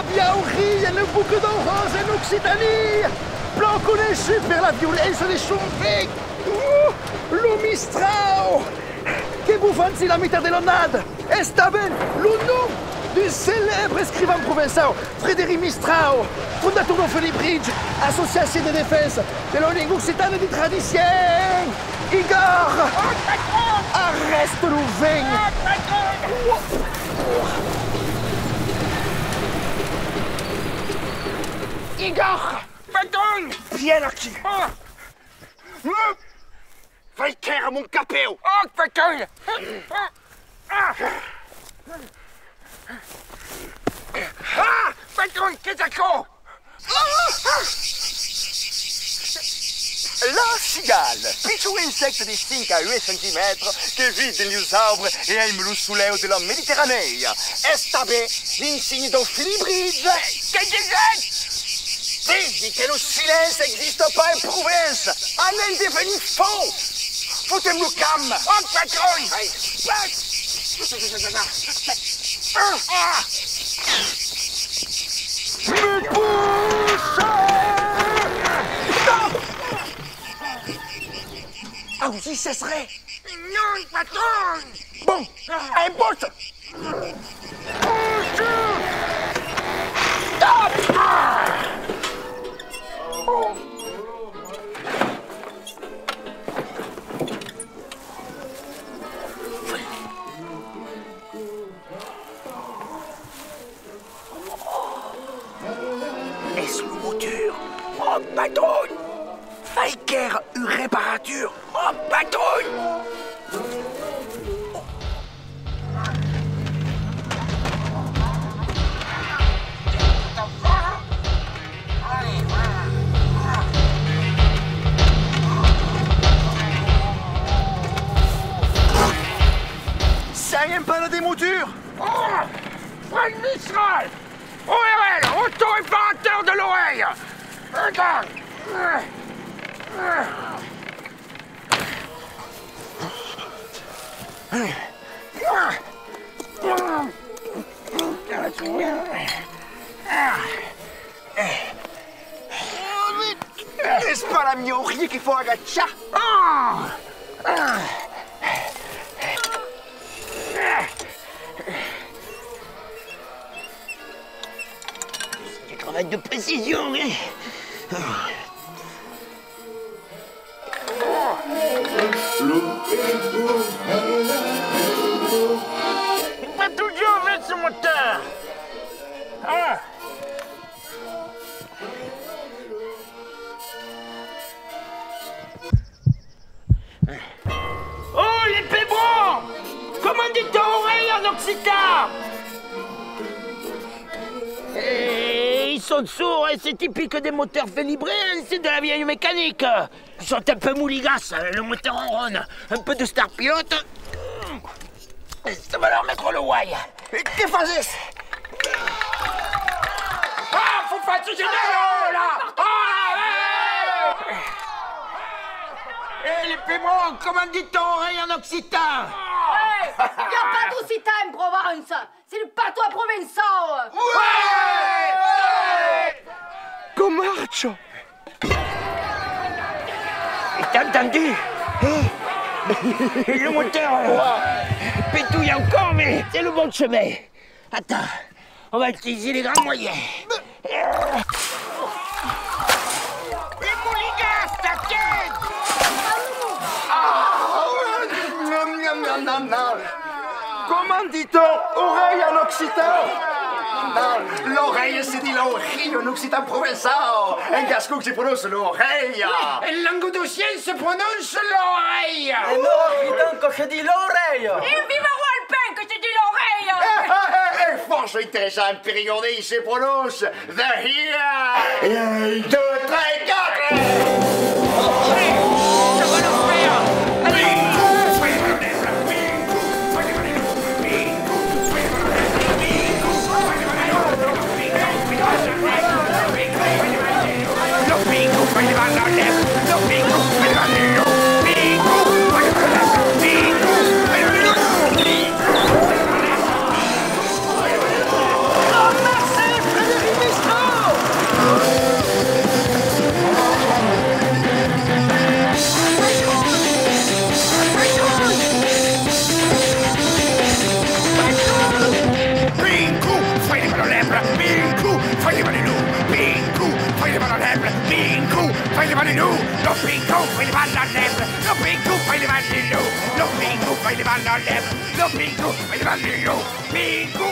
Biauri e le buco d'Orange in Occitanie! Blanco nessu per la violenza dei sciumpic! Lo Mistrao! Che buffanzi la metà dell'onnade! Está ben le nom du célèbre écrivain provençal Frédéric Mistrao, fondateur de Felibridge, association de défense de la langue occitane de tradition! Igor! Arrête le vin! Igor! Patron! Viens aquí! Vai chiara mon capeo! Oh, patron! Patron, che d'accordo! La cigale, piccolo insecte di 5 à 8 cm che vive negli arbres et aime le soleil de la Méditerranée. Estabé, insigne dans Philibridge. Che dis que le silence n'existe pas en province. Un est devenu faux. Foutez-moi le calme. Oh, patron! Me pousse! Ah oui, ça serait! Non, patron! Bon, un poste! Stop! Est-ce le moteur? Oh, patron! Faker, une réparature! Oh, patron! Ça y est, pas la démouture! Oh! Fred Mistral! ORL, auto-réparateur de l'oreille! Regarde! N'est-ce pas la miaurie qu'il faut agacha? Du travail de précision, hein? Pas toujours avec ce moteur! Ah! Oh, les pébrons! Comment dit-on oreille en occitan? Ils sont sourds et c'est typique des moteurs félibrés, hein, c'est de la vieille mécanique. Ils sont un peu mouligasses, le moteur ronronne, un peu de star pilote. Ça va leur mettre le why. Que fazes? Ah, faut pas toucher de là! Eh, les pébrons, comment dit-on oreille en occitan? Il n'y a pas d'occitan en Provence, c'est le patois provençal. Comarcho! T'as entendu? Le moteur pétouille encore, mais c'est le bon chemin. Attends, on va utiliser les grands moyens. Les mouligas, t'inquiète! Comment dit-on oreille en occitan? L'oreille, c'est dit l'oreille en occitan provençal. Un gascon qui prononce l'oreille. Un languedocien se prononce l'oreille. Et non, occitan que je dis l'oreille. Et viva Walpin que tu dis l'oreille. Force intéressant, périgordé, il se prononce the here. 1, 2, 3, 4. Ça va le faire. Merci, Frédéric! fai le mani nu, Pingu, fai le mani all'ebra, Pingu, fai le mani nu, lo Pingu, fai le mani all'ebra, lo Pingu, fai le mani nu, lo Pingu, fai le mani all'ebra, lo Pingu, fai le mani nu, Pingu.